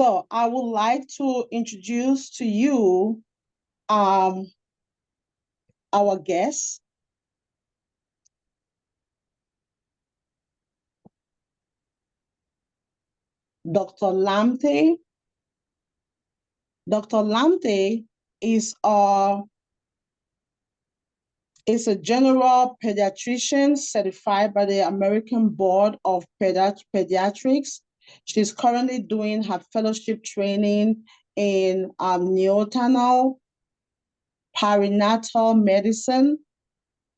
So I would like to introduce to you our guest. Dr. Lamptey. Dr. Lamptey is a general pediatrician certified by the American Board of Pediatrics. She's currently doing her fellowship training in neonatal perinatal medicine.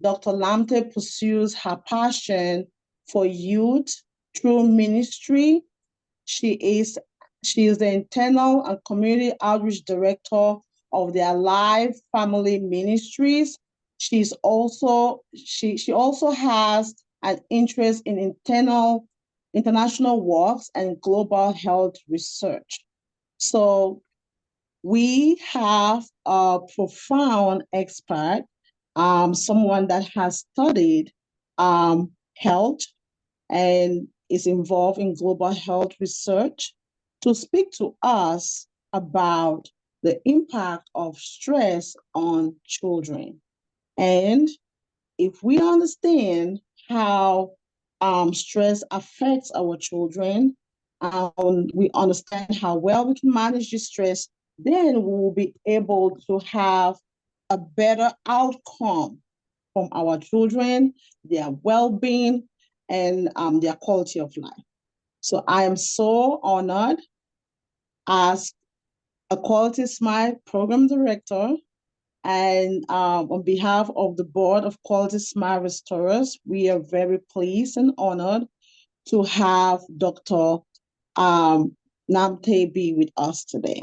Dr. Lamptey pursues her passion for youth through ministry. She is the internal and community outreach director of the Alive Family Ministries. She also has an interest in international works and global health research. So we have a profound expert, someone that has studied health and is involved in global health research, to speak to us about the impact of stress on children. And if we understand how stress affects our children, we understand how well we can manage the stress, then we will be able to have a better outcome from our children, their well-being, and their quality of life. So I am so honored as a Quality Smile Program Director, and on behalf of the Board of Quality Smile Restorers, we are very pleased and honored to have Dr. Lamptey be with us today.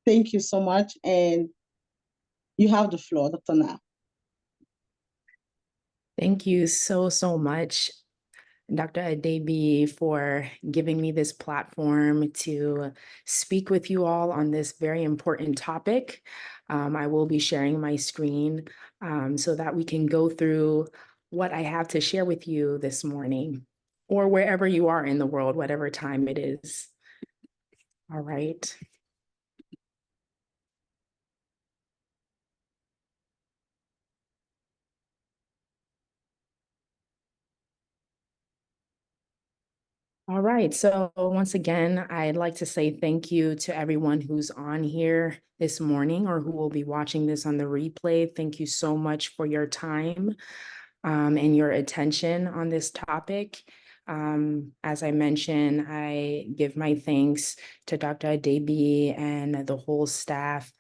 Thank you so much, and you have the floor, Dr. Naa. Thank you so much, Dr. Adebi, for giving me this platform to speak with you all on this very important topic. I will be sharing my screen so that we can go through what I have to share with you this morning, or wherever you are in the world, whatever time it is. All right. All right, so once again, I'd like to say thank you to everyone who's on here this morning or who will be watching this on the replay. Thank you so much for your time and your attention on this topic. As I mentioned, I give my thanks to Dr. Adebi and the whole staff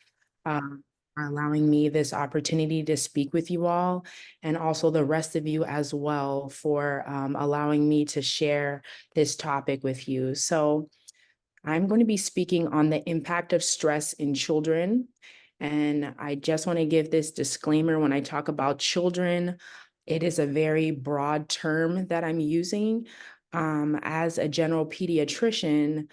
for allowing me this opportunity to speak with you all, and also the rest of you as well for allowing me to share this topic with you. So I'm going to be speaking on the impact of stress in children. And I just want to give this disclaimer when I talk about children. It is a very broad term that I'm using. As a general pediatrician,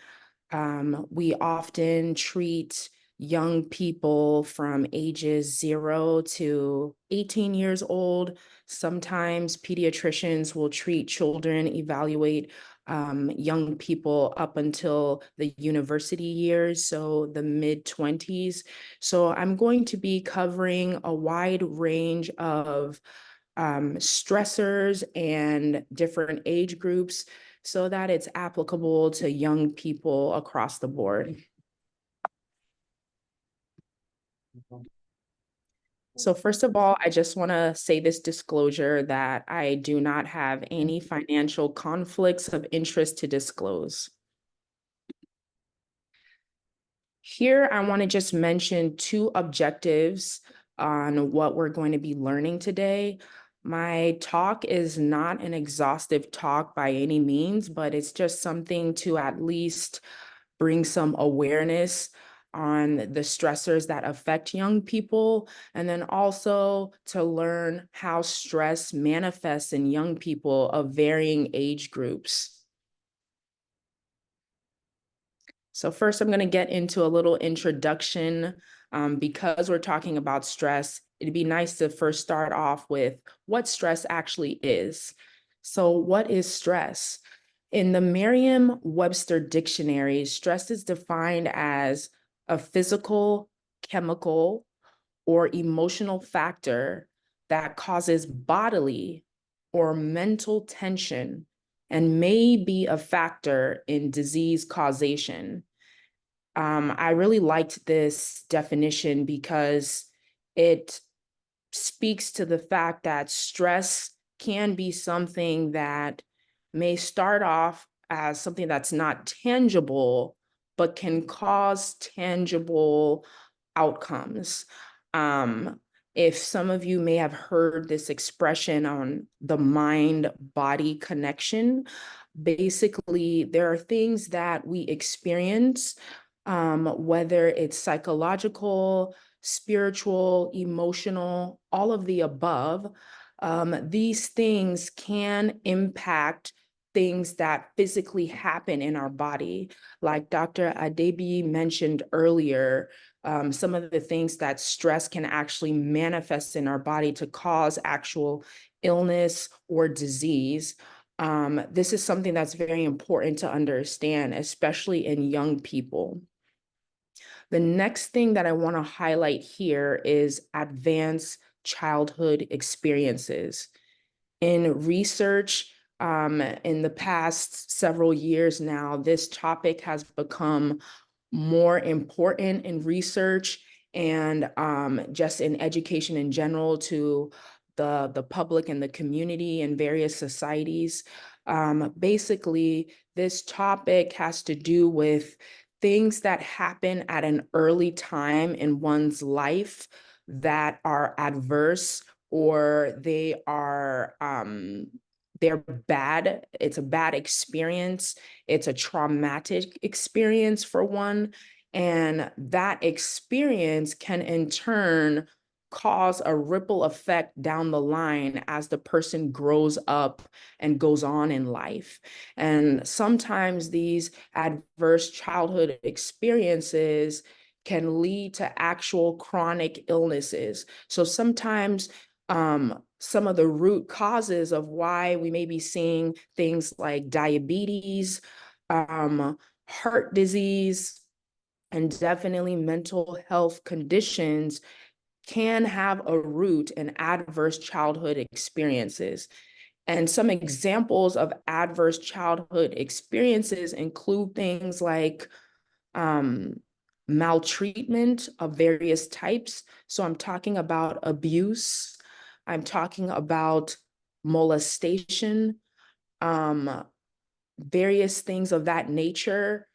we often treat young people from ages 0 to 18 years old. Sometimes pediatricians will treat children, evaluate young people up until the university years, so the mid-20s. So I'm going to be covering a wide range of stressors and different age groups so that it's applicable to young people across the board. So first of all, I just want to say this disclosure that I do not have any financial conflicts of interest to disclose. Here, I want to just mention 2 objectives on what we're going to be learning today. My talk is not an exhaustive talk by any means, but it's just something to at least bring some awareness on the stressors that affect young people, and then also to learn how stress manifests in young people of varying age groups. So first, I'm going to get into a little introduction. Because we're talking about stress, it'd be nice to first start off with what stress actually is. So what is stress? In the Merriam-Webster dictionary, stress is defined as a physical, chemical, or emotional factor that causes bodily or mental tension and may be a factor in disease causation. I really liked this definition because it speaks to the fact that stress can be something that may start off as something that's not tangible, but can cause tangible outcomes. If some of you may have heard this expression on the mind-body connection, basically there are things that we experience, whether it's psychological, spiritual, emotional, all of the above. These things can impact things that physically happen in our body. Like Dr. Adebi mentioned earlier, some of the things that stress can actually manifest in our body to cause actual illness or disease. This is something that's very important to understand, especially in young people. The next thing that I want to highlight here is advanced childhood experiences. In research, in the past several years now, this topic has become more important in research and just in education in general to the public and the community and various societies. Basically, this topic has to do with things that happen at an early time in one's life that are adverse or they're bad. It's a bad experience. It's a traumatic experience for one. And that experience can in turn cause a ripple effect down the line as the person grows up and goes on in life. And sometimes these adverse childhood experiences can lead to actual chronic illnesses. So sometimes some of the root causes of why we may be seeing things like diabetes, heart disease, and definitely mental health conditions can have a root in adverse childhood experiences. And some examples of adverse childhood experiences include things like maltreatment of various types. So I'm talking about abuse. I'm talking about molestation, various things of that nature,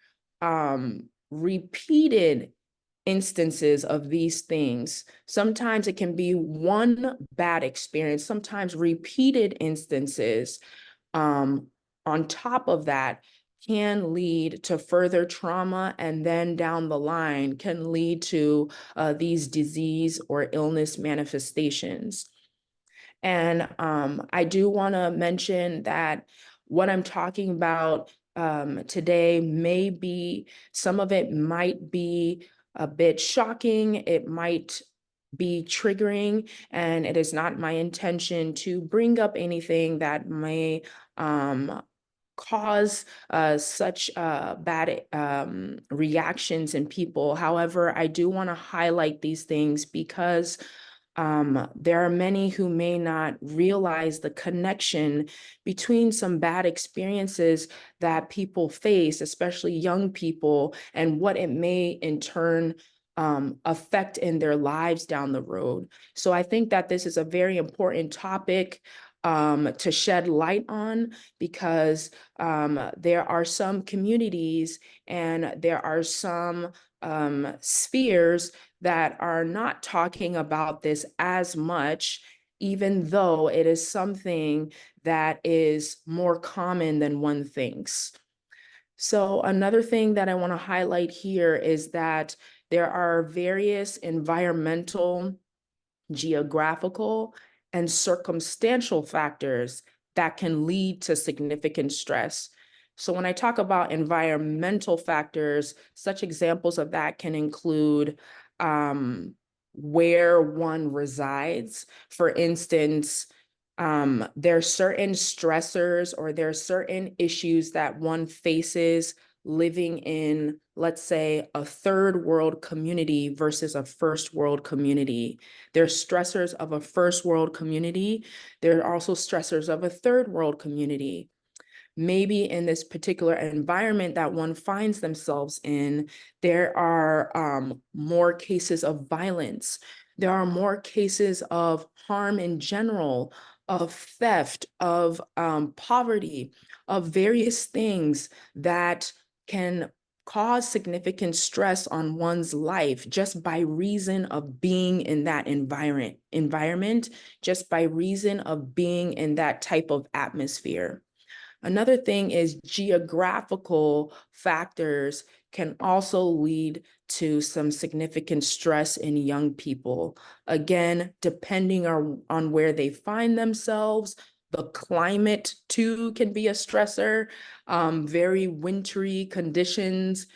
repeated instances of these things. Sometimes it can be one bad experience, sometimes repeated instances on top of that can lead to further trauma, and then down the line can lead to these disease or illness manifestations. And I do want to mention that what I'm talking about today may be, some of it might be a bit shocking, it might be triggering, and it is not my intention to bring up anything that may cause such bad reactions in people. However, I do want to highlight these things because there are many who may not realize the connection between some bad experiences that people face, especially young people, and what it may in turn affect in their lives down the road. So I think that this is a very important topic to shed light on, because there are some communities and there are some spheres that are not talking about this as much, even though it is something that is more common than one thinks. So another thing that I want to highlight here is that there are various environmental, geographical, and circumstantial factors that can lead to significant stress. So when I talk about environmental factors, such examples of that can include where one resides. For instance, There are certain stressors or there are certain issues that one faces living in, let's say, a third world community versus a first world community. There are stressors of a first world community. There are also stressors of a third world community. Maybe in this particular environment that one finds themselves in, there are more cases of violence. There are more cases of harm in general, of theft, of poverty, of various things that can cause significant stress on one's life just by reason of being in that environment, just by reason of being in that type of atmosphere. Another thing is geographical factors can also lead to some significant stress in young people. Again, depending on where they find themselves, the climate too can be a stressor. Very wintry conditions,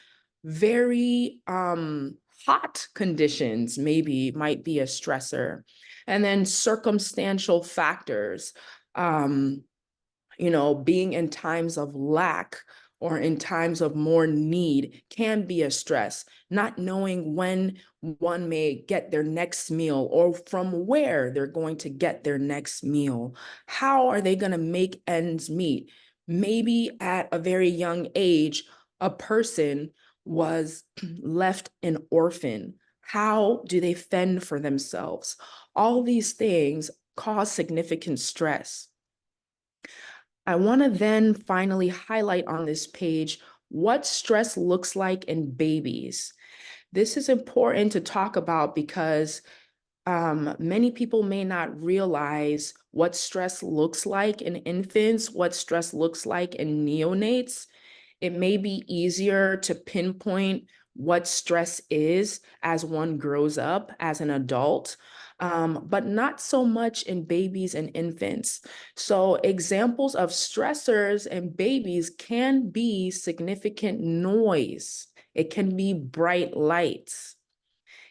very hot conditions maybe might be a stressor. And then circumstantial factors. Being in times of lack or in times of more need can be a stress. Not knowing when one may get their next meal or from where they're going to get their next meal. How are they going to make ends meet? Maybe at a very young age, a person was left an orphan. How do they fend for themselves? All these things cause significant stress. I want to then finally highlight on this page what stress looks like in babies. This is important to talk about because many people may not realize what stress looks like in infants, what stress looks like in neonates. It may be easier to pinpoint what stress is as one grows up as an adult, but not so much in babies and infants. So examples of stressors in babies can be significant noise. It can be bright lights.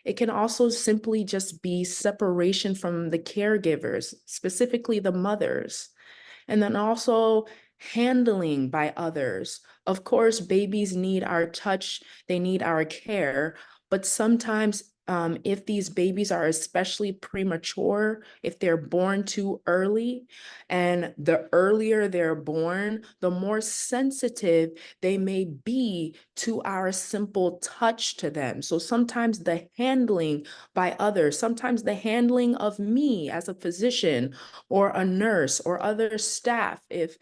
It can also simply just be separation from the caregivers, specifically the mothers. And then also handling by others. Of course, babies need our touch, they need our care, but sometimes if these babies are especially premature, if they're born too early, and the earlier they're born, the more sensitive they may be to our simple touch to them. So sometimes the handling by others, sometimes the handling of me as a physician or a nurse or other staff, if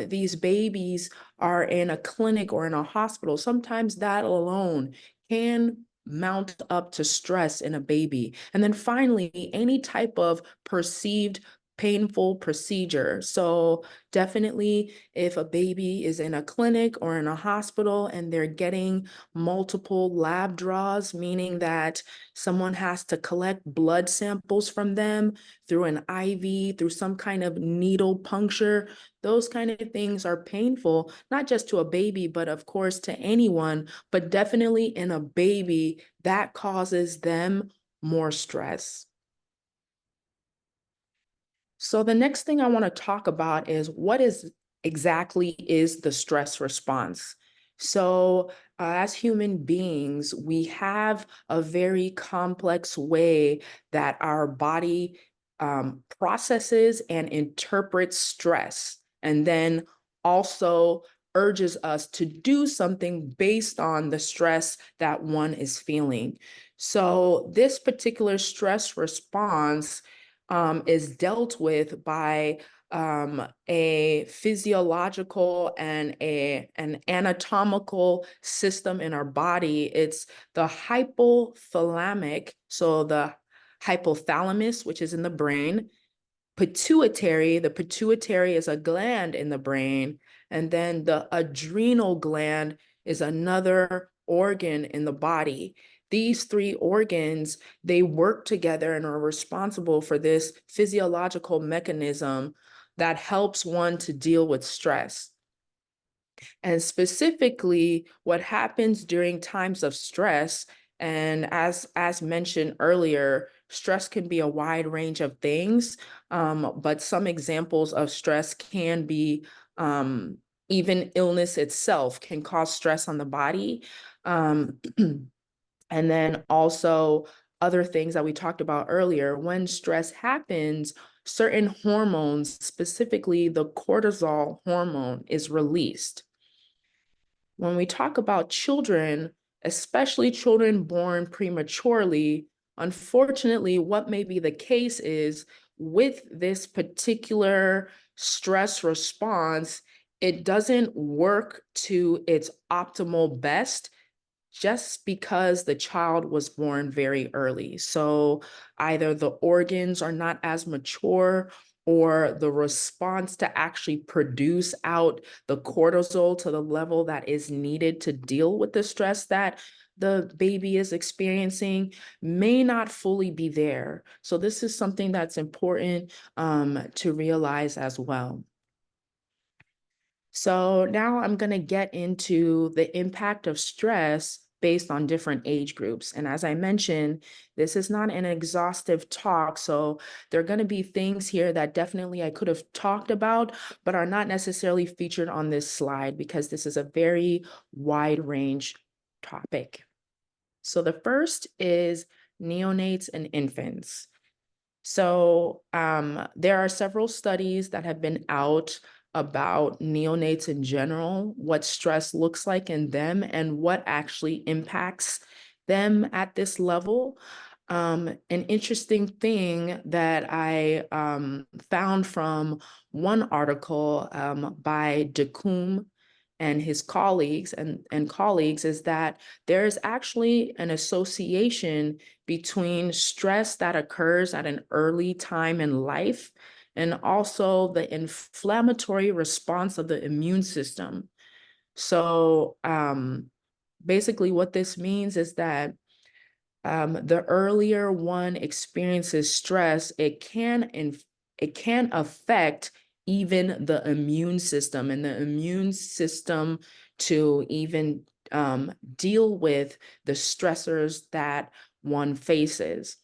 these babies are in a clinic or in a hospital, sometimes that alone can mount up to stress in a baby. And then finally, any type of perceived painful procedure. So definitely if a baby is in a clinic or in a hospital and they're getting multiple lab draws, meaning that someone has to collect blood samples from them through an IV, through some kind of needle puncture, those kind of things are painful, not just to a baby, but of course to anyone, but definitely in a baby that causes them more stress. So the next thing I want to talk about is what exactly is the stress response. So as human beings, we have a very complex way that our body processes and interprets stress, and then also urges us to do something based on the stress that one is feeling. So this particular stress response is dealt with by a physiological and an anatomical system in our body. It's the hypothalamic, so the hypothalamus, which is in the brain, pituitary, the pituitary is a gland in the brain, and then the adrenal gland is another organ in the body. These three organs, they work together and are responsible for this physiological mechanism that helps one to deal with stress. And specifically, what happens during times of stress, and as mentioned earlier, stress can be a wide range of things, but some examples of stress can be even illness itself can cause stress on the body. And then also other things that we talked about earlier, when stress happens, certain hormones, specifically the cortisol hormone, is released. When we talk about children, especially children born prematurely, unfortunately, what may be the case is with this particular stress response, it doesn't work to its optimal best just because the child was born very early. So either the organs are not as mature, or the response to actually produce out the cortisol to the level that is needed to deal with the stress that the baby is experiencing may not fully be there. So this is something that's important to realize as well. So now I'm going to get into the impact of stress based on different age groups. And as I mentioned, this is not an exhaustive talk. So there are going to be things here that definitely I could have talked about, but are not necessarily featured on this slide because this is a very wide range topic. So the first is neonates and infants. So there are several studies that have been out about neonates in general, what stress looks like in them and what actually impacts them at this level. An interesting thing that I found from one article by DeCoombe and his colleagues and colleagues is that there's actually an association between stress that occurs at an early time in life and also the inflammatory response of the immune system. So basically what this means is that the earlier one experiences stress, it can affect even the immune system, and the immune system to even deal with the stressors that one faces.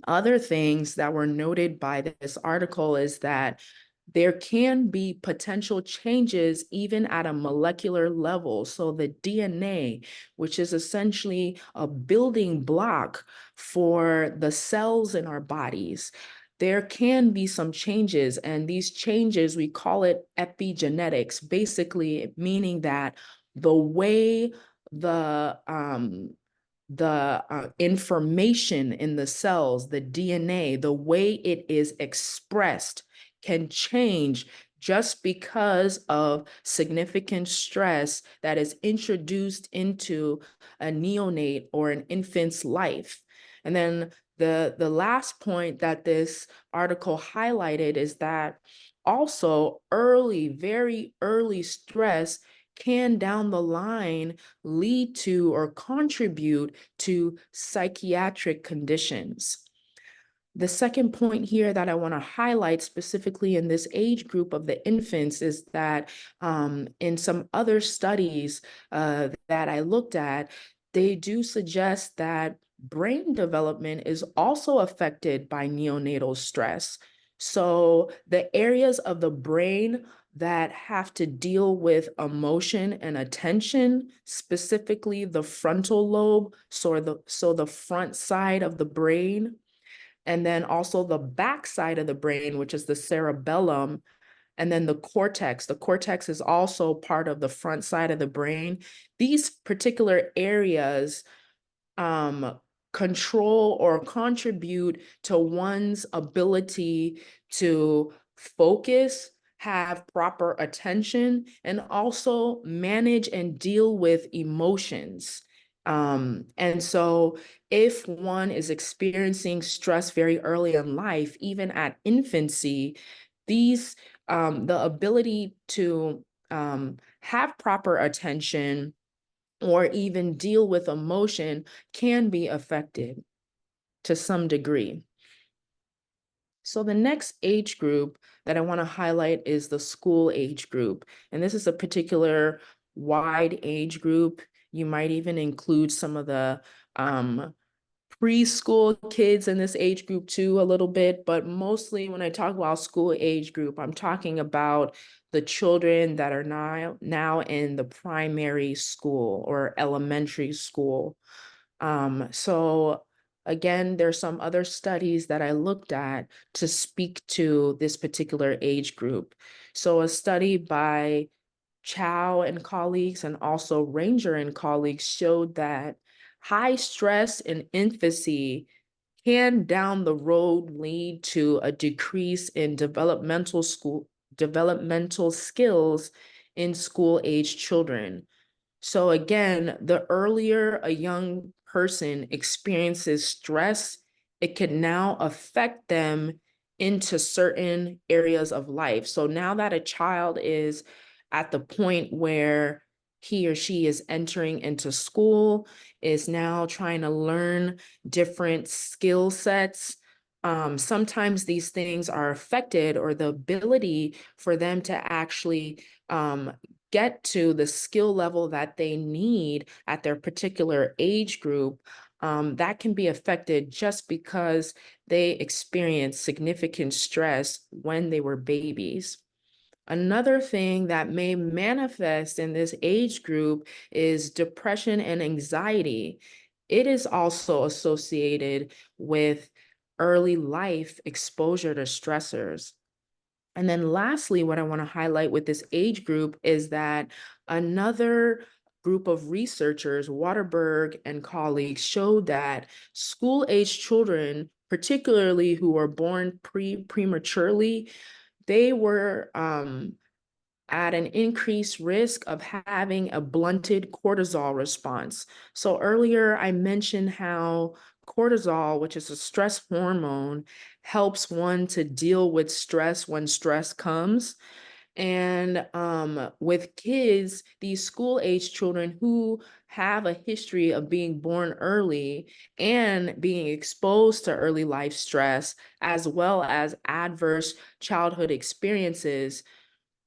Other things that were noted by this article is that there can be potential changes even at a molecular level. So the DNA, which is essentially a building block for the cells in our bodies, there can be some changes, and these changes, we call it epigenetics, basically meaning that the way the information in the cells, the DNA, the way it is expressed can change just because of significant stress that is introduced into a neonate or an infant's life. And then the last point that this article highlighted is that also early, very early stress can down the line lead to or contribute to psychiatric conditions. The second point here that I want to highlight specifically in this age group of the infants is that in some other studies that I looked at, they do suggest that brain development is also affected by neonatal stress. So the areas of the brain that have to deal with emotion and attention, specifically the frontal lobe, so the front side of the brain, and then also the back side of the brain, which is the cerebellum, and then the cortex. The cortex is also part of the front side of the brain. These particular areas control or contribute to one's ability to focus, have proper attention, and also manage and deal with emotions. And so if one is experiencing stress very early in life, even at infancy, these the ability to have proper attention or even deal with emotion can be affected to some degree. So the next age group that I want to highlight is the school age group. And this is a particular wide age group. You might even include some of the preschool kids in this age group too, a little bit, but mostly when I talk about school age group, I'm talking about the children that are now in the primary school or elementary school. So again, there's some other studies that I looked at to speak to this particular age group. So a study by Chow and colleagues and also Ranger and colleagues showed that high stress in infancy can down the road lead to a decrease in developmental skills in school age children. So again, the earlier a young person experiences stress, it can now affect them into certain areas of life. So now that a child is at the point where he or she is entering into school, is now trying to learn different skill sets. Sometimes these things are affected, or the ability for them to actually get to the skill level that they need at their particular age group, that can be affected just because they experienced significant stress when they were babies. Another thing that may manifest in this age group is depression and anxiety. It is also associated with early life exposure to stressors. And then lastly, what I want to highlight with this age group is that another group of researchers, Waterberg and colleagues, showed that school-age children, particularly who were born prematurely, they were at an increased risk of having a blunted cortisol response. So earlier I mentioned how cortisol, which is a stress hormone, helps one to deal with stress when stress comes. And with kids, these school age children who have a history of being born early and being exposed to early life stress, as well as adverse childhood experiences,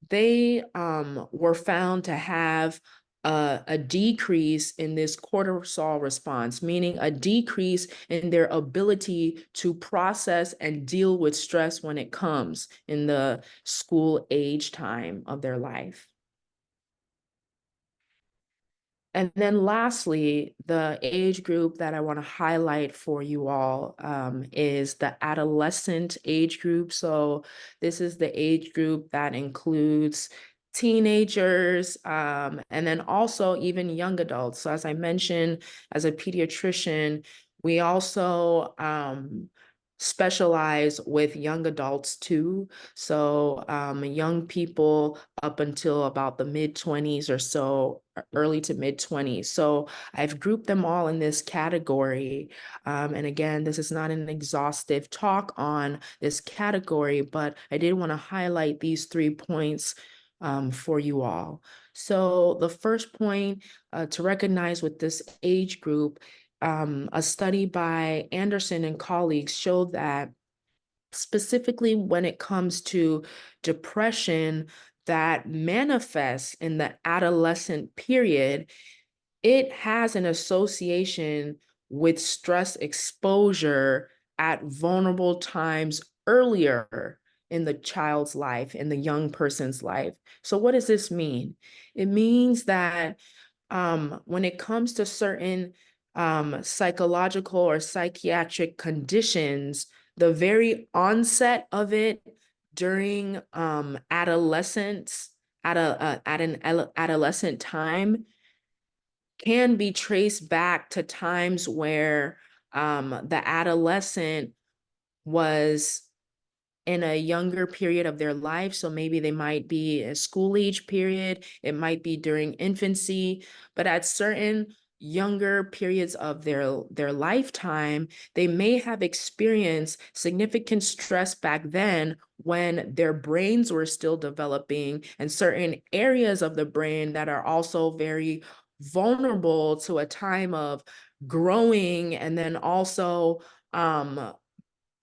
they were found to have a decrease in this cortisol response, meaning a decrease in their ability to process and deal with stress when it comes in the school age time of their life. And then lastly, the age group that I want to highlight for you all is the adolescent age group. So this is the age group that includes teenagers and then also even young adults. So as I mentioned, as a pediatrician, we also specialize with young adults too. So young people up until about the mid-20s or so, early to mid-20s. So I've grouped them all in this category. And again, this is not an exhaustive talk on this category, but I did want to highlight these 3 points for you all. So the first point to recognize with this age group, a study by Anderson and colleagues showed that specifically when it comes to depression that manifests in the adolescent period, it has an association with stress exposure at vulnerable times earlier in the child's life, in the young person's life. So what does this mean? It means that when it comes to certain psychological or psychiatric conditions, the very onset of it during adolescence, at an adolescent time, can be traced back to times where the adolescent was in a younger period of their life. So maybe they might be a school age period, it might be during infancy, but at certain younger periods of their lifetime, they may have experienced significant stress back then when their brains were still developing, and certain areas of the brain that are also very vulnerable to a time of growing, and then also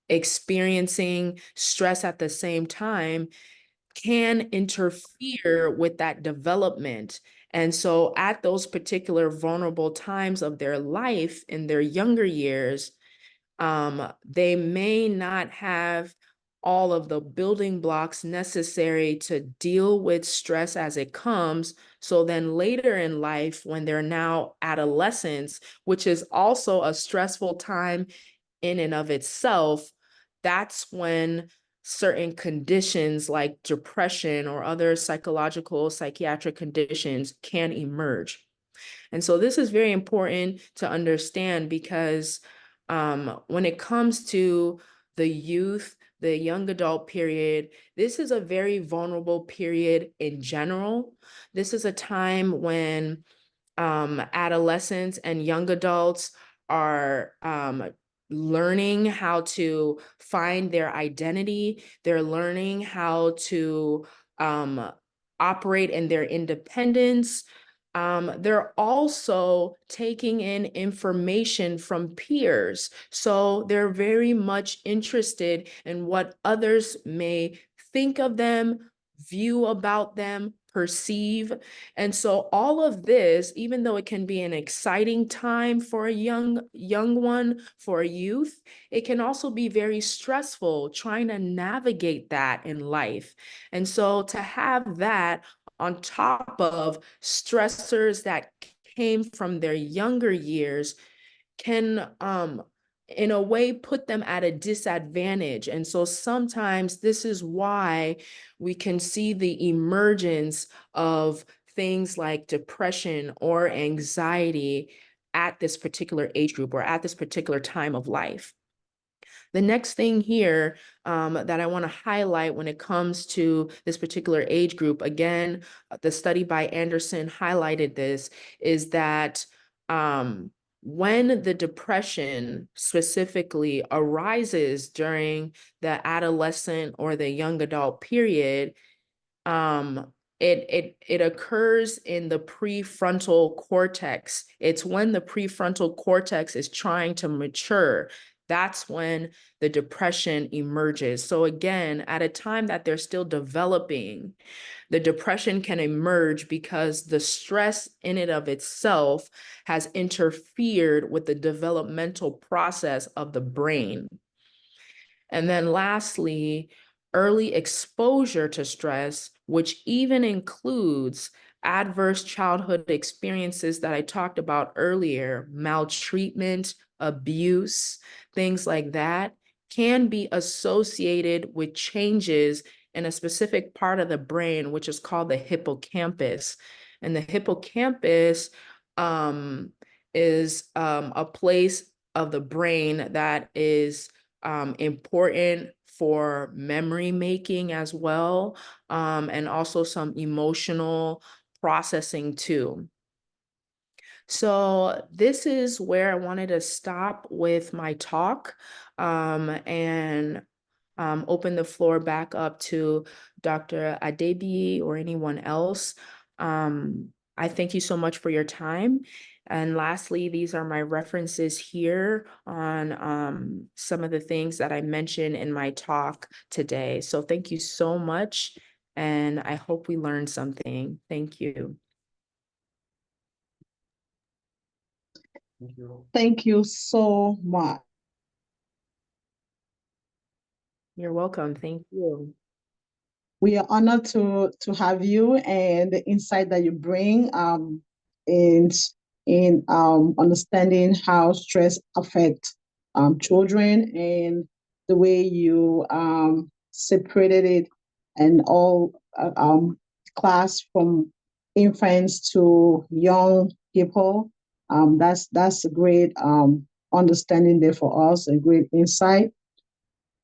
experiencing stress at the same time, can interfere with that development. And so at those particular vulnerable times of their life in their younger years, They may not have all of the building blocks necessary to deal with stress as it comes. So then later in life, when they're now adolescents, which is also a stressful time in and of itself, that's when certain conditions like depression or other psychological, psychiatric conditions can emerge. And so this is very important to understand because when it comes to the youth, the young adult period, this is a very vulnerable period in general. This is a time when adolescents and young adults are learning how to find their identity. They're learning how to operate in their independence. They're also taking in information from peers. So they're very much interested in what others may think of them, view about them, perceive. And so all of this, even though it can be an exciting time for a young one, for a youth, it can also be very stressful trying to navigate that in life. And so to have that on top of stressors that came from their younger years can in a way put them at a disadvantage. And so sometimes this is why we can see the emergence of things like depression or anxiety at this particular age group or at this particular time of life. The next thing here that I want to highlight when it comes to this particular age group, again, the study by Anderson highlighted this, is that when the depression specifically arises during the adolescent or the young adult period, it occurs in the prefrontal cortex. It's when the prefrontal cortex is trying to mature. That's when the depression emerges. So again, at a time that they're still developing, the depression can emerge because the stress in and of itself has interfered with the developmental process of the brain. And then lastly, early exposure to stress, which even includes adverse childhood experiences that I talked about earlier, maltreatment, abuse, things like that, can be associated with changes in a specific part of the brain, which is called the hippocampus. And the hippocampus is a place of the brain that is important for memory making as well, and also some emotional processing too. So this is where I wanted to stop with my talk and open the floor back up to Dr. Adebi or anyone else. I thank you so much for your time. And lastly, these are my references here on some of the things that I mentioned in my talk today. So thank you so much. And I hope we learned something. Thank you. Thank you so much. You're welcome. Thank you. We are honored to have you and the insight that you bring in understanding how stress affects children and the way you separated it and all class from infants to young people. That's a great understanding there for us, a great insight.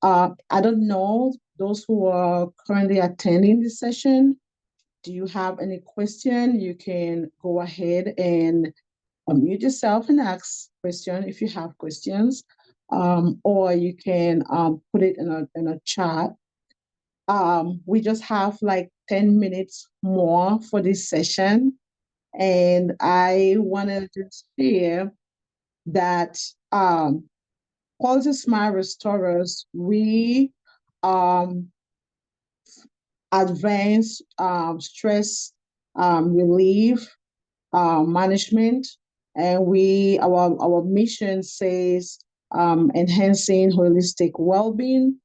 I don't know, those who are currently attending this session, do you have any question? You can go ahead and unmute yourself and ask question if you have questions, or you can put it in a chat. We just have like 10 minutes more for this session, and I want to just share that Quality Smile Restorers, we um, advance stress relief management, and our mission says enhancing holistic well-being,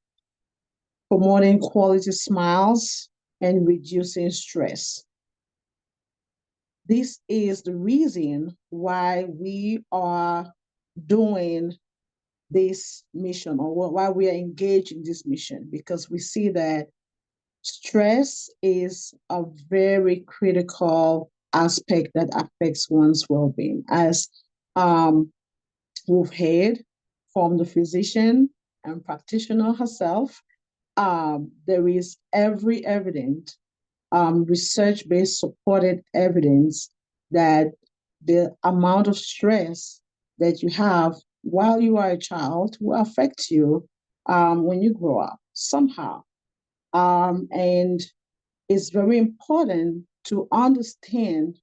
promoting quality smiles, and reducing stress. This is the reason why we are doing this mission, or why we are engaged in this mission, because we see that stress is a very critical aspect that affects one's well-being. As we've heard from the physician and practitioner herself, there is every evident research-based supported evidence that the amount of stress that you have while you are a child will affect you when you grow up somehow. And it's very important to understand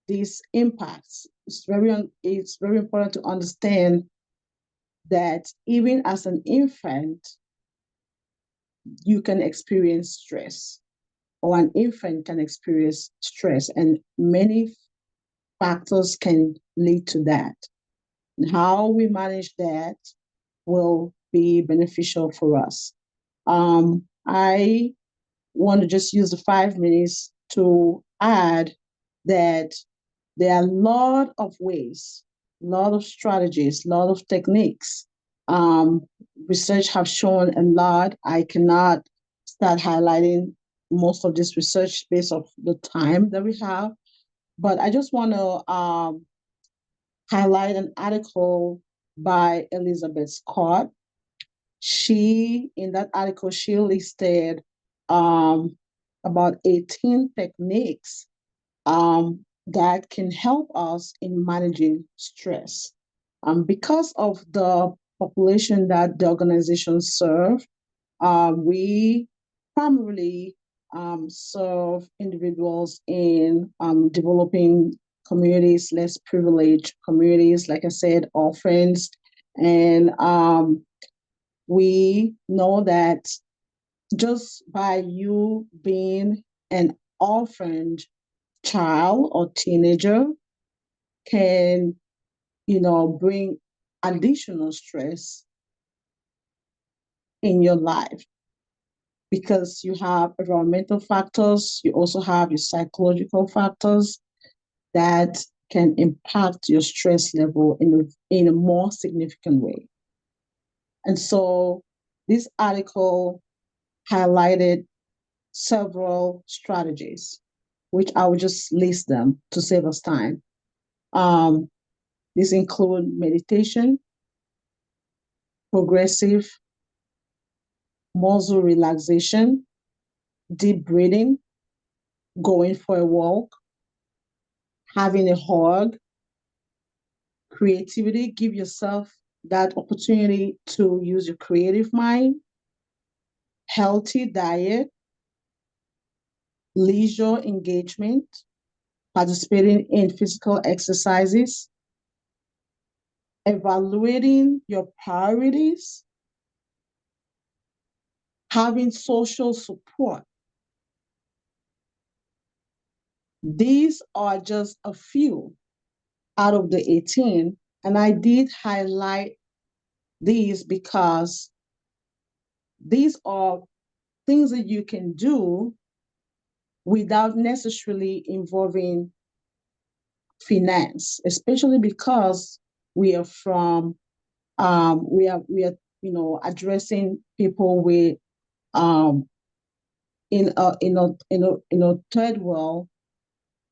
these impacts. It's very important to understand that even as an infant, you can experience stress, or an infant can experience stress, and many factors can lead to that. And how we manage that will be beneficial for us. I want to just use the 5 minutes to add that there are a lot of ways, a lot of strategies, a lot of techniques. Research have shown a lot. I cannot start highlighting most of this research based off the time that we have, but I just want to highlight an article by Elizabeth Scott. In that article, she listed about 18 techniques that can help us in managing stress. Because of the population that the organization serve, we primarily serve individuals in developing communities, less privileged communities, like I said, orphans. And we know that just by you being an orphaned child or teenager can, bring additional stress in your life, because you have environmental factors, you also have your psychological factors that can impact your stress level in a more significant way. And so this article highlighted several strategies, which I will just list them to save us time. These include meditation, progressive muscle relaxation, deep breathing, going for a walk, having a hug, creativity, give yourself that opportunity to use your creative mind, healthy diet, leisure engagement, participating in physical exercises, evaluating your priorities, having social support. These are just a few out of the 18, and I did highlight these because these are things that you can do without necessarily involving finance, especially because we are addressing people with in a third world,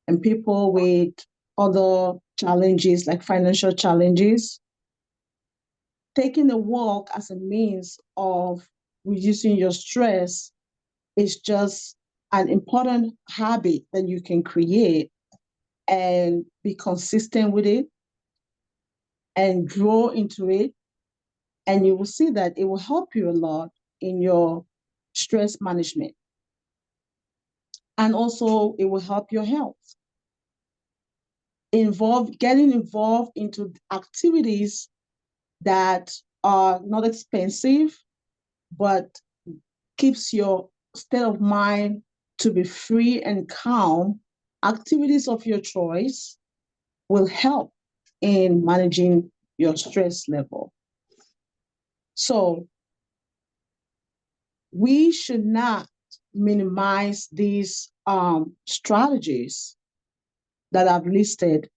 and people with other challenges like financial challenges. Taking a walk as a means of reducing your stress is just an important habit that you can create and be consistent with it and grow into it. And you will see that it will help you a lot in your stress management. And also it will help your health. Getting involved into activities that are not expensive, but keeps your state of mind to be free and calm. Activities of your choice will help in managing your stress level. So we should not minimize these strategies that I've listed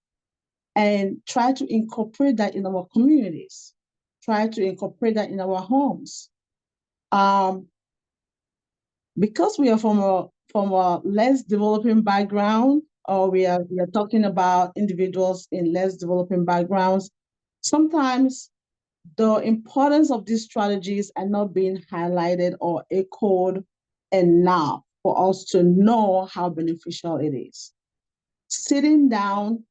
and try to incorporate that in our communities, try to incorporate that in our homes. Because we are from a less developing background, or we are talking about individuals in less developing backgrounds, sometimes the importance of these strategies are not being highlighted or echoed enough for us to know how beneficial it is. Sitting down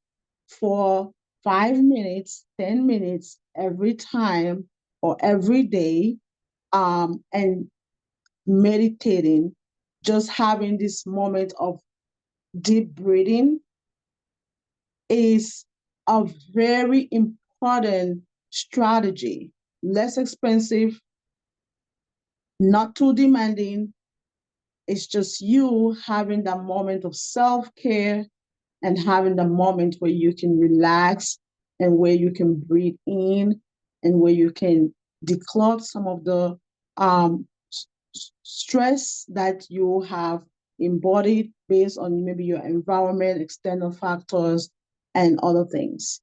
for 5 minutes, 10 minutes every time or every day, and meditating, just having this moment of deep breathing is a very important strategy. Less expensive, not too demanding. It's just you having that moment of self-care and having the moment where you can relax and where you can breathe in and where you can declutter some of the stress that you have embodied based on maybe your environment, external factors, and other things.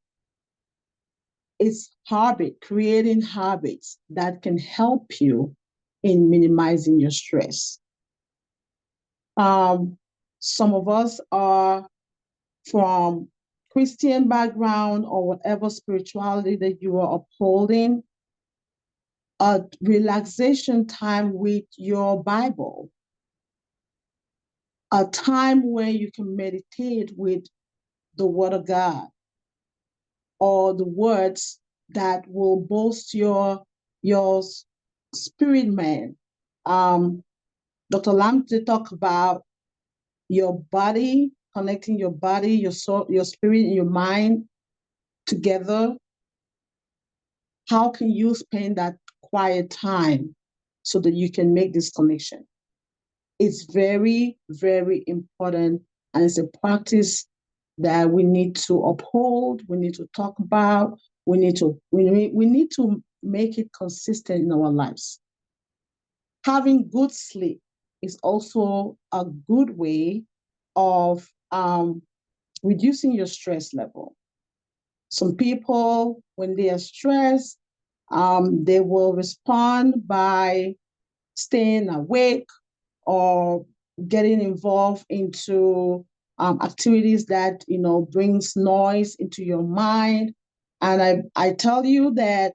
It's creating habits that can help you in minimizing your stress. Some of us are from Christian background or whatever spirituality that you are upholding. A relaxation time with your Bible, a time where you can meditate with the Word of God or the words that will boost your spirit man. Dr. Lamptey talked about your body, connecting your body, your soul, your spirit, and your mind together. How can you spend that quiet time so that you can make this connection? It's very, very important, and it's a practice that we need to uphold, we need to talk about, we need to make it consistent in our lives. Having good sleep is also a good way of reducing your stress level. Some people, when they are stressed, they will respond by staying awake or getting involved into activities that brings noise into your mind. And I tell you that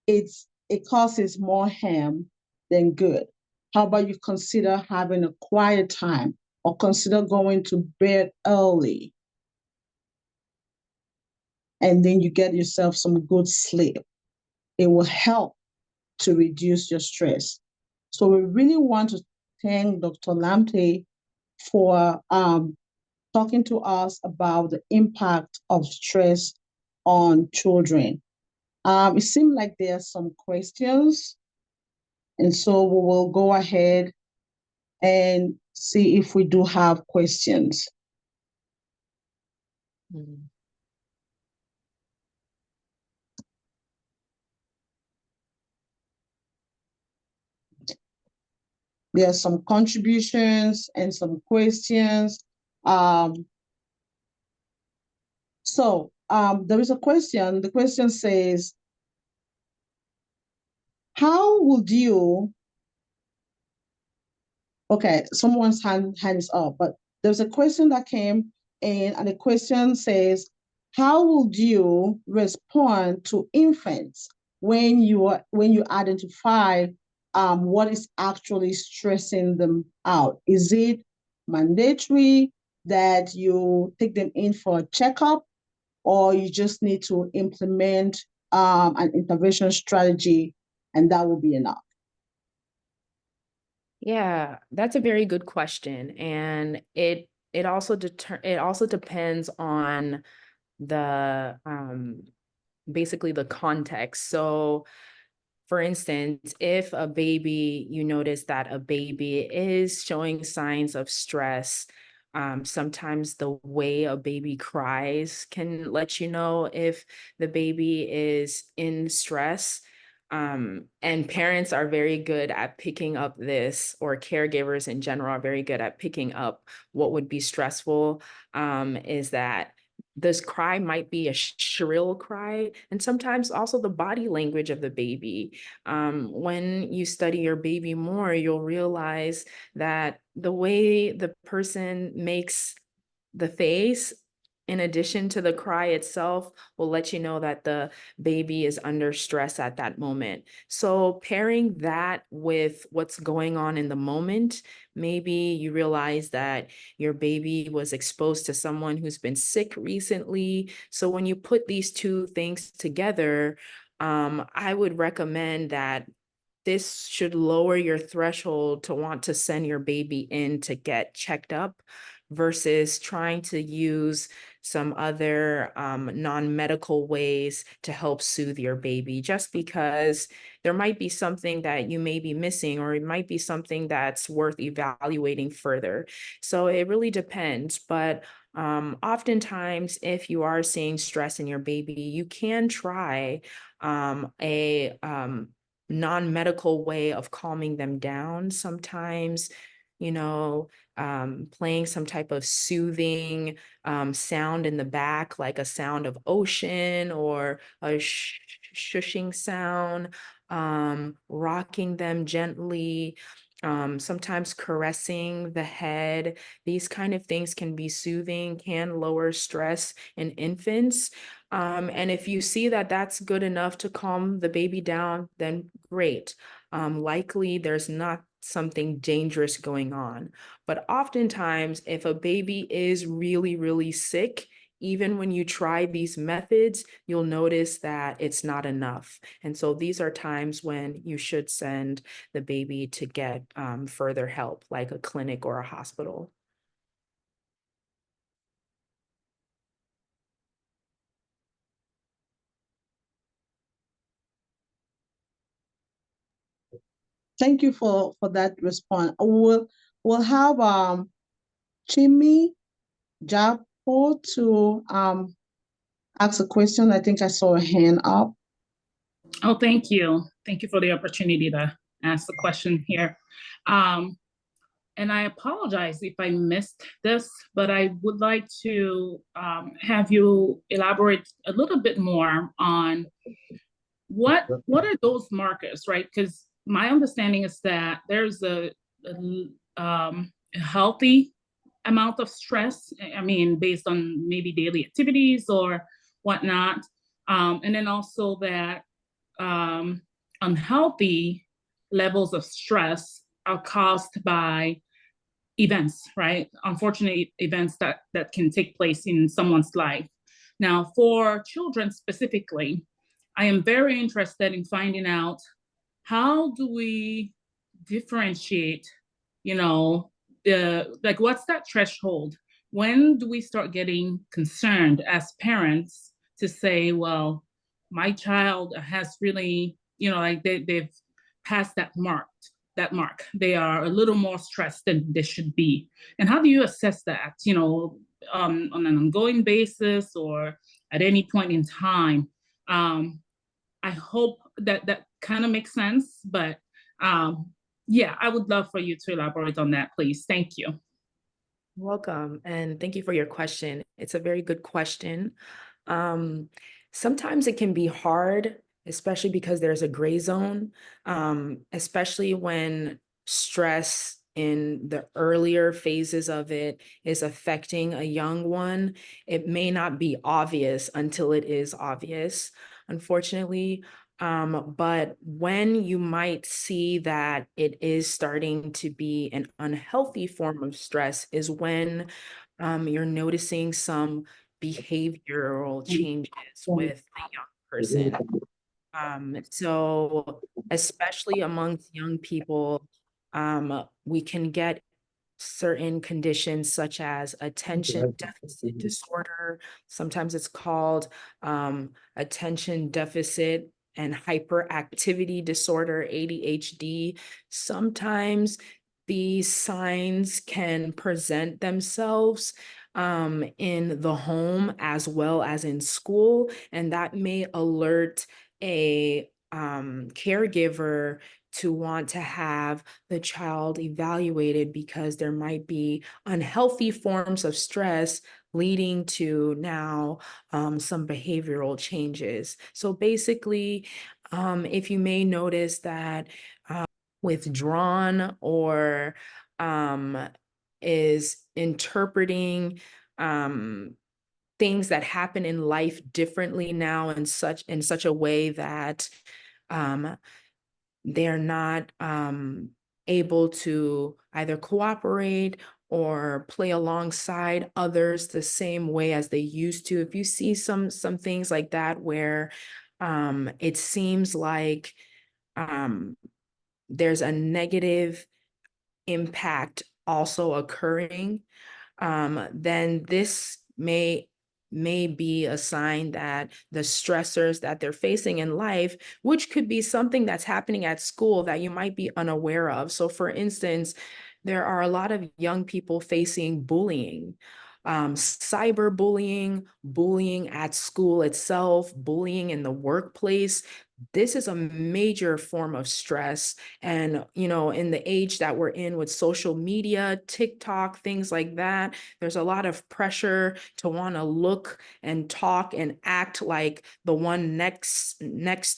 it causes more harm than good. How about you consider having a quiet time or consider going to bed early and then you get yourself some good sleep. It will help to reduce your stress. So we really want to thank Dr. Lamptey for talking to us about the impact of stress on children. It seems like there are some questions, and so we will go ahead and see if we do have questions. Mhm. There are some contributions and some questions. There is a question. The question says, how would you, okay, someone's hand is up, but there's a question that came in, and the question says, how would you respond to infants when you identify what is actually stressing them out? Is it mandatory that you take them in for a checkup, or you just need to implement an intervention strategy and that will be enough? Yeah, that's a very good question. And it also depends on the basically the context. So for instance, if a baby, you notice that a baby is showing signs of stress, sometimes the way a baby cries can let you know if the baby is in stress. And parents are very good at picking up this, or caregivers in general are very good at picking up what would be stressful, is that this cry might be a shrill cry, and sometimes also the body language of the baby. When you study your baby more, you'll realize that the way the person makes the face, in addition to the cry itself, will let you know that the baby is under stress at that moment. So pairing that with what's going on in the moment, maybe you realize that your baby was exposed to someone who's been sick recently. So when you put these two things together, I would recommend that this should lower your threshold to want to send your baby in to get checked up versus trying to use some other non-medical ways to help soothe your baby, just because there might be something that you may be missing, or it might be something that's worth evaluating further. So it really depends. But oftentimes, if you are seeing stress in your baby, you can try a non-medical way of calming them down. Sometimes, playing some type of soothing sound in the back, like a sound of ocean or a shushing sound, rocking them gently, sometimes caressing the head. These kind of things can be soothing, can lower stress in infants. And if you see that that's good enough to calm the baby down, then great. Likely there's not something dangerous going on. But oftentimes, if a baby is really, really sick, even when you try these methods, you'll notice that it's not enough. And so these are times when you should send the baby to get further help, like a clinic or a hospital. Thank you for that response. We'll have Chimi Japo to ask a question. I think I saw a hand up. Oh, thank you. Thank you for the opportunity to ask the question here. And I apologize if I missed this, but I would like to have you elaborate a little bit more on what are those markers, right? Because my understanding is that there's a healthy amount of stress, I mean, based on maybe daily activities or whatnot. And then also that unhealthy levels of stress are caused by events, right? Unfortunate events that can take place in someone's life. Now, for children specifically, I am very interested in finding out, how do we differentiate, what's that threshold? When do we start getting concerned as parents to say, well, my child has really, they've passed that mark. They are a little more stressed than they should be. And how do you assess that, on an ongoing basis or at any point in time? I hope that kind of makes sense, but yeah, I would love for you to elaborate on that, please. Thank you. Welcome, and thank you for your question. It's a very good question. Sometimes it can be hard, especially because there's a gray zone, especially when stress in the earlier phases of it is affecting a young one. It may not be obvious until it is obvious, unfortunately. But when you might see that it is starting to be an unhealthy form of stress is when you're noticing some behavioral changes with the young person. So especially amongst young people, we can get certain conditions such as attention deficit disorder. Sometimes it's called attention deficit and hyperactivity disorder, ADHD. Sometimes these signs can present themselves in the home as well as in school, and that may alert a caregiver to want to have the child evaluated because there might be unhealthy forms of stress leading to now some behavioral changes. So basically, if you may notice that withdrawn or is interpreting things that happen in life differently now in such a way that they're not able to either cooperate or play alongside others the same way as they used to. If you see some things like that where it seems like there's a negative impact also occurring, then this may be a sign that the stressors that they're facing in life, which could be something that's happening at school that you might be unaware of. So for instance, there are a lot of young people facing bullying, cyberbullying, bullying at school itself, bullying in the workplace. This is a major form of stress. And, you know, in the age that we're in with social media, TikTok, things like that, there's a lot of pressure to want to look and talk and act like the one next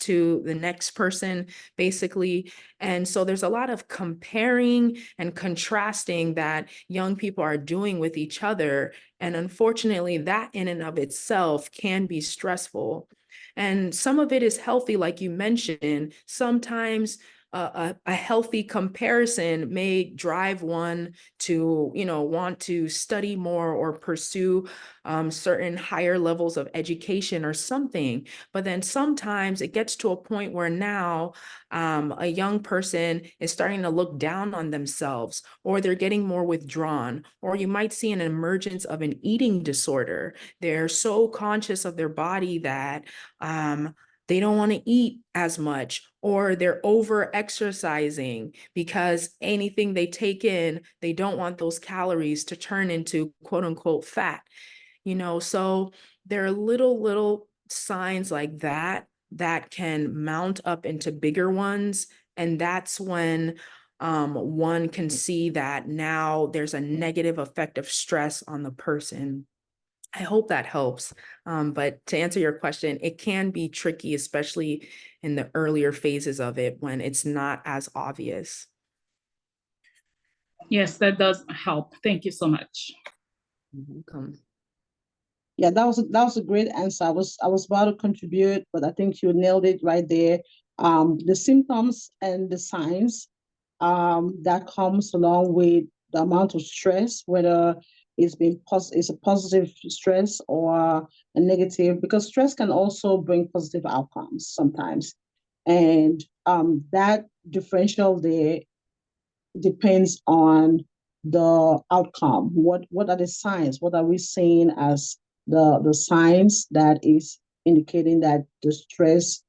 to the next person, basically. And so there's a lot of comparing and contrasting that young people are doing with each other. And unfortunately, that in and of itself can be stressful. And some of it is healthy, like you mentioned. Sometimes a healthy comparison may drive one to, you know, want to study more or pursue certain higher levels of education or something. But then sometimes it gets to a point where now a young person is starting to look down on themselves, or they're getting more withdrawn, or you might see an emergence of an eating disorder. They're so conscious of their body that they don't want to eat as much, or they're over exercising because anything they take in, they don't want those calories to turn into quote unquote fat, you know. So there are little signs like that that can mount up into bigger ones. And that's when one can see that now there's a negative effect of stress on the person. I hope that helps. But to answer your question, it can be tricky, especially in the earlier phases of it when it's not as obvious. Yes, that does help. Thank you so much. You're welcome. Yeah, that was a great answer. I was about to contribute, but I think you nailed it right there. The symptoms and the signs that comes along with the amount of stress, whether it's a positive stress or a negative, because stress can also bring positive outcomes sometimes, and that differential there depends on the outcome. What are the signs? What are we seeing as the signs that is indicating that the stress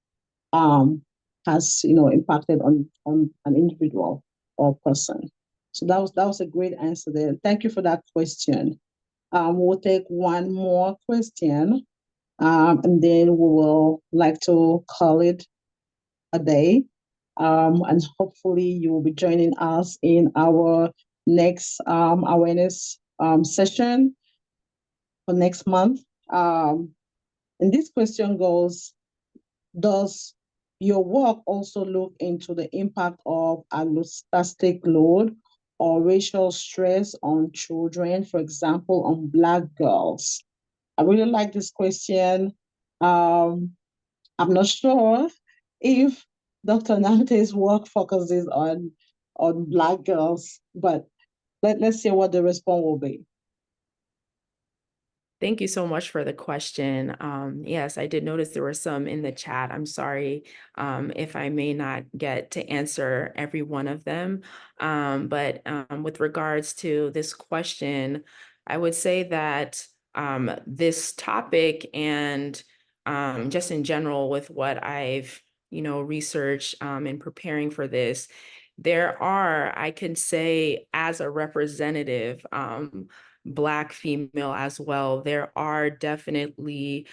has, you know, impacted on an individual or person? So that was a great answer there. Thank you for that question. We'll take one more question, and then we will like to call it a day. And hopefully you will be joining us in our next awareness session for next month. And this question goes, does your work also look into the impact of allostatic load or racial stress on children, for example, on Black girls? I really like this question. I'm not sure if Dr. Lamptey's work focuses on Black girls, but let's see what the response will be. Thank you so much for the question. Yes, I did notice there were some in the chat. I'm sorry if I may not get to answer every one of them. But with regards to this question, I would say that this topic and just in general with what I've, you know, researched in preparing for this, there are, I can say as a representative, Black female as well, there are definitely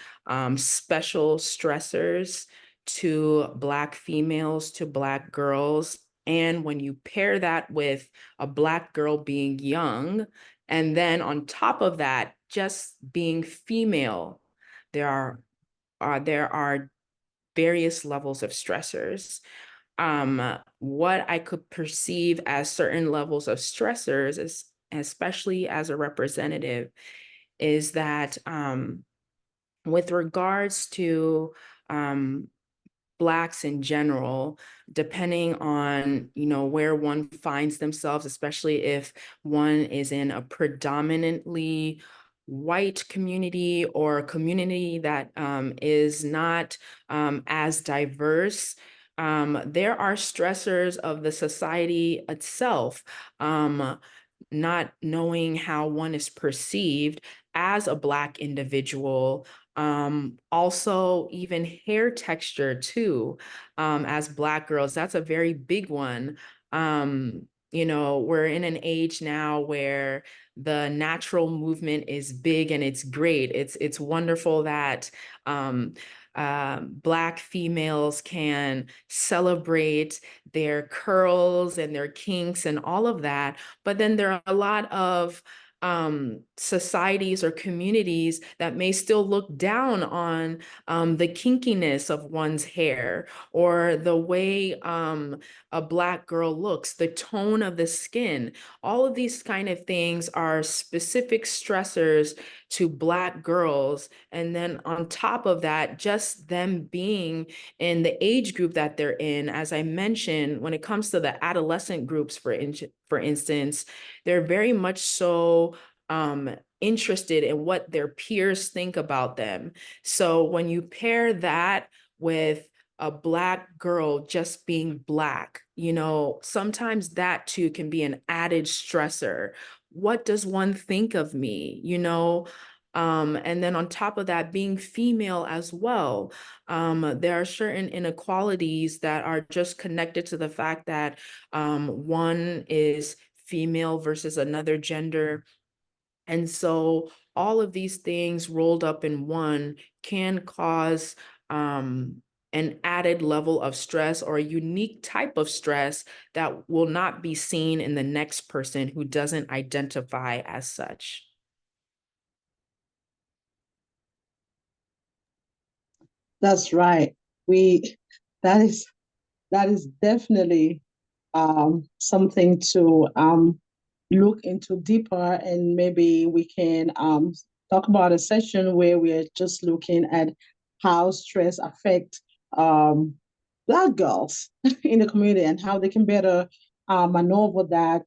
special stressors to Black females, to Black girls. And when you pair that with a Black girl being young, and then on top of that, just being female, there are various levels of stressors. What I could perceive as certain levels of stressors, is, especially as a representative, is that with regards to Blacks in general, depending on, where one finds themselves, especially if one is in a predominantly white community or a community that is not as diverse, there are stressors of the society itself, not knowing how one is perceived as a Black individual. Also even hair texture too, as Black girls, that's a very big one. We're in an age now where the natural movement is big and it's great. It's wonderful that Black females can celebrate their curls and their kinks and all of that. But then there are a lot of societies or communities that may still look down on the kinkiness of one's hair, or the way a Black girl looks, the tone of the skin. All of these kind of things are specific stressors to Black girls. And then on top of that, just them being in the age group that they're in, as I mentioned, when it comes to the adolescent groups, for instance, they're very much so interested in what their peers think about them. So when you pair that with a Black girl just being Black, sometimes that too can be an added stressor. What does one think of me, and then on top of that, being female as well, there are certain inequalities that are just connected to the fact that one is female versus another gender. And so all of these things rolled up in one can cause an added level of stress, or a unique type of stress that will not be seen in the next person who doesn't identify as such. That's right. We that is definitely something to look into deeper, and maybe we can talk about a session where we are just looking at how stress affect um, Black girls in the community, and how they can better maneuver that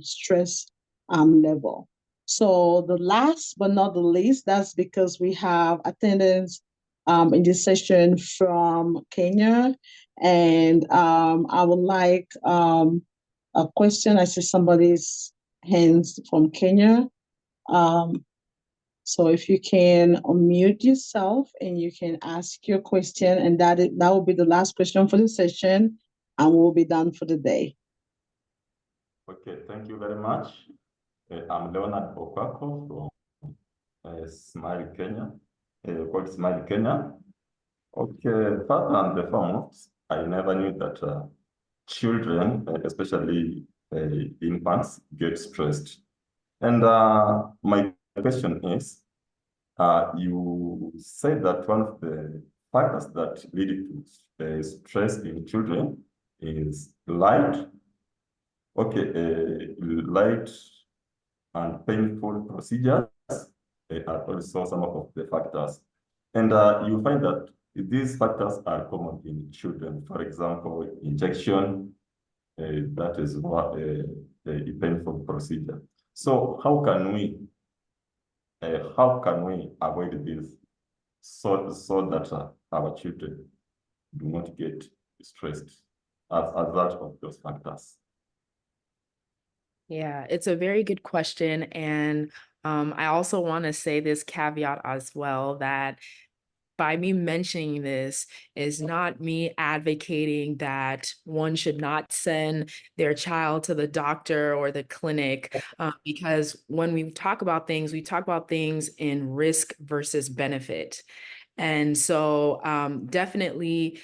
stress level. So the last but not the least, that's because we have attendance in this session from Kenya, and I would like a question. I see somebody's hands from Kenya. Um, so if you can unmute yourself and you can ask your question, and that will be the last question for the session, and we'll be done for the day. Okay, thank you very much. I'm Leonard Okwako from Smile Kenya, called Smile Kenya. Okay, first and foremost, I never knew that children, especially infants, get stressed. And my question is, you said that one of the factors that lead to stress in children is light. Okay, light and painful procedures are also some of the factors. And you find that these factors are common in children. For example, injection, that is what a painful procedure. So how can we avoid this so that our children do not get stressed as a result of those factors? Yeah, it's a very good question. And I also want to say this caveat as well, that by me mentioning this is not me advocating that one should not send their child to the doctor or the clinic, because when we talk about things in risk versus benefit. And so definitely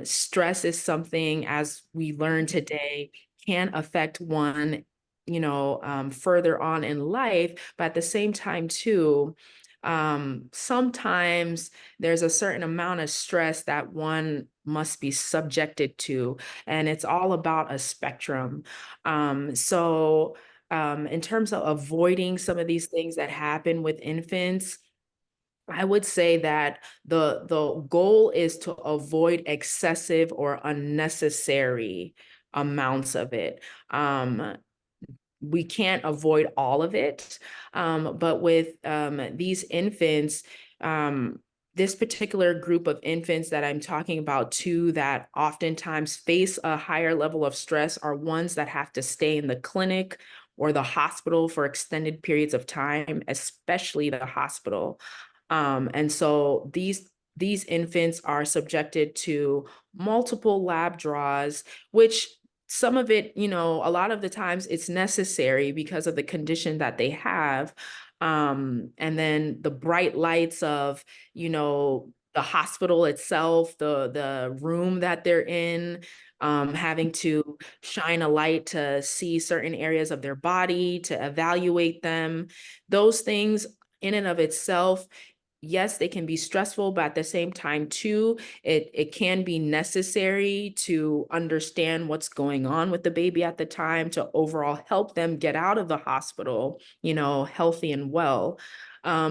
stress is something, as we learned today, can affect one, you know, further on in life, but at the same time too, sometimes there's a certain amount of stress that one must be subjected to, and it's all about a spectrum. In terms of avoiding some of these things that happen with infants, I would say that the goal is to avoid excessive or unnecessary amounts of it. We can't avoid all of it, but with these infants, this particular group of infants that I'm talking about too, that oftentimes face a higher level of stress, are ones that have to stay in the clinic or the hospital for extended periods of time, especially the hospital. And so these infants are subjected to multiple lab draws, which some of it, you know, a lot of the times it's necessary because of the condition that they have. And then the bright lights of, you know, the hospital itself, the room that they're in, having to shine a light to see certain areas of their body, to evaluate them. Those things in and of itself, yes, they can be stressful, but at the same time too, it can be necessary to understand what's going on with the baby at the time, to overall help them get out of the hospital, you know, healthy and well.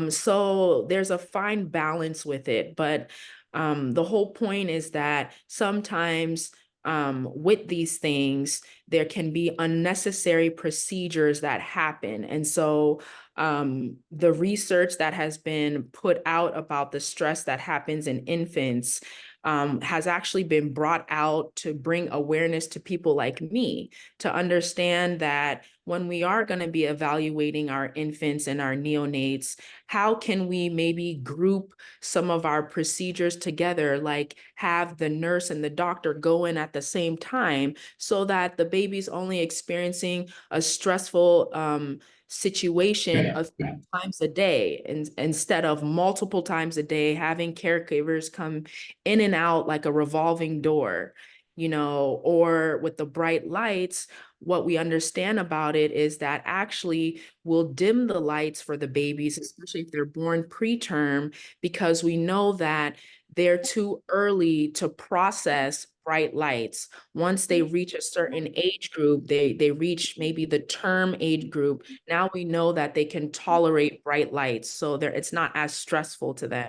So there's a fine balance with it, but the whole point is that sometimes with these things, there can be unnecessary procedures that happen. And so the research that has been put out about the stress that happens in infants has actually been brought out to bring awareness to people like me, to understand that when we are going to be evaluating our infants and our neonates, how can we maybe group some of our procedures together, like have the nurse and the doctor go in at the same time, so that the baby's only experiencing a stressful situation a few times a day, and instead of multiple times a day, having caregivers come in and out like a revolving door, you know. Or with the bright lights, what we understand about it is that actually we'll dim the lights for the babies, especially if they're born preterm, because we know that they're too early to process bright lights. Once they reach a certain age group, they reach maybe the term age group, now we know that they can tolerate bright lights, so it's not as stressful to them.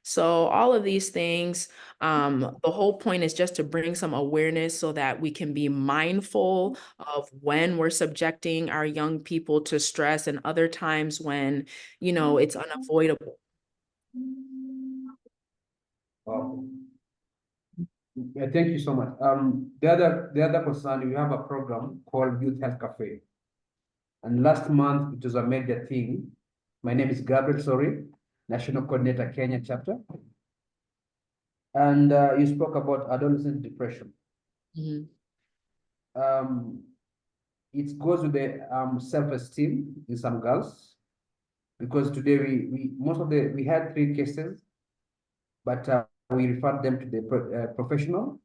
So all of these things, the whole point is just to bring some awareness so that we can be mindful of when we're subjecting our young people to stress, and other times when, you know, it's unavoidable. Wow. Yeah, thank you so much. The other concern, we have a program called Youth Health Cafe. And last month, it was a major thing. My name is Gabriel Sori, National Coordinator, Kenya chapter. And you spoke about adolescent depression. Mhm. It goes with the self-esteem in some girls, because today we had 3 cases, but we referred them to the professional.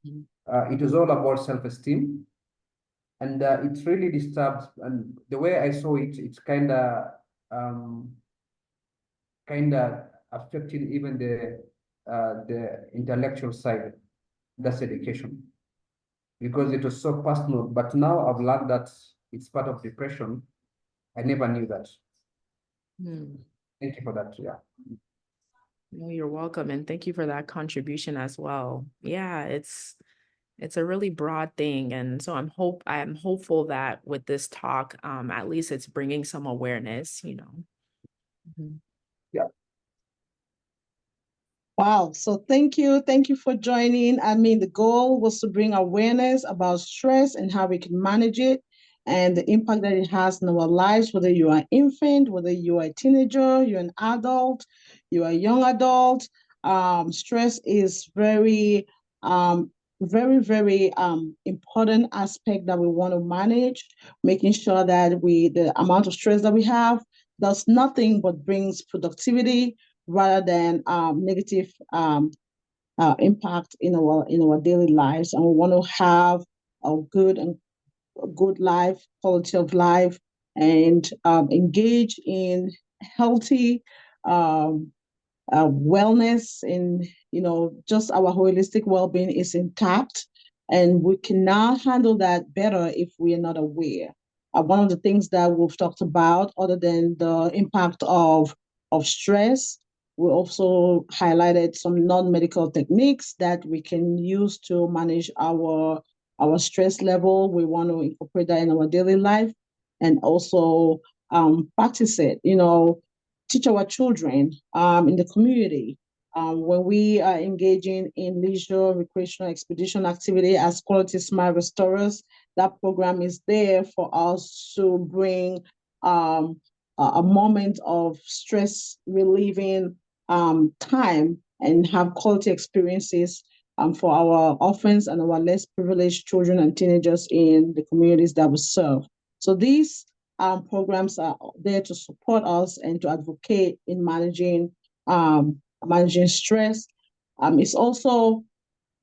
Mhm. It was all about self-esteem, and it really disturbs. And the way I saw it, it's kind of affecting even the intellectual side. That's education, because it was so personal. But now I've learned that it's part of depression. I never knew that. Thank you for that. Yeah. Well, you're welcome, and thank you for that contribution as well. Yeah, it's a really broad thing, and so I'm hopeful that with this talk, at least it's bringing some awareness, you know. Mhm. Yeah. Wow. So thank you. Thank you for joining. I mean, the goal was to bring awareness about stress and how we can manage it and the impact that it has in our lives, whether you are an infant, whether you are a teenager, you're an adult, you are a young adult. Stress is very, very important aspect that we want to manage, making sure that the amount of stress that we have does nothing but brings productivity, rather than negative impact in our daily lives. And we want to have a good life, quality of life, and engage in healthy wellness, and just our holistic well-being is intact, and we cannot handle that better if we are not aware. One of the things that we've talked about, other than the impact of stress, we also highlighted some non-medical techniques that we can use to manage our stress level. We want to incorporate that in our daily life, and also practice it. Teach our children in the community. When we are engaging in leisure, recreational, expedition activity as quality smart restorers, that program is there for us to bring a moment of stress relieving time and have quality experiences for our orphans and our less privileged children and teenagers in the communities that we serve. So these programs are there to support us and to advocate in managing stress. It's also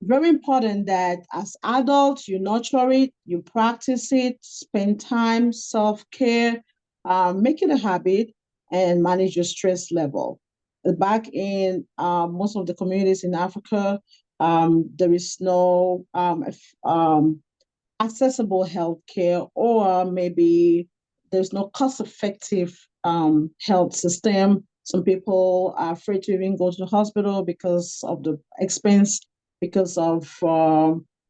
very important that as adults, you nurture it, you practice it, spend time, self-care, make it a habit, and manage your stress level. Back in most of the communities in Africa, there is no accessible healthcare, or maybe there's no cost-effective health system. Some people are afraid to even go to the hospital because of the expense, because of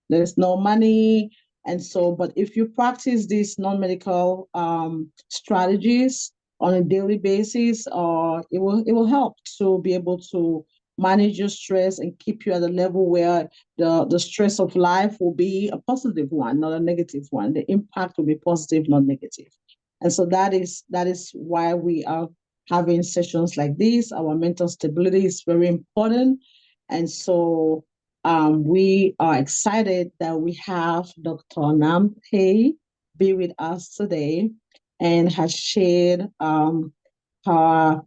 there's no money. And so, but if you practice these non-medical strategies on a daily basis, it will help to be able to manage your stress and keep you at a level where the stress of life will be a positive one, not a negative one. The impact will be positive, not negative. And so that is why we are having sessions like this. Our mental stability is very important. And so we are excited that we have Dr. Lamptey be with us today and has shared her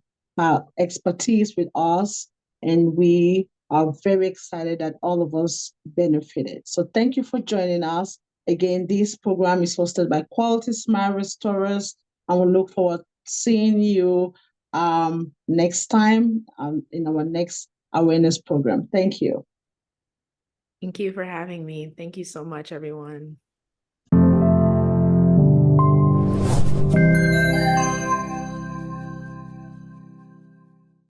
expertise with us. And we are very excited that all of us benefited. So thank you for joining us. Again, this program is hosted by Quality Smart Restorers, and we look forward to seeing you next time in our next awareness program. Thank you. Thank you for having me. Thank you so much, everyone.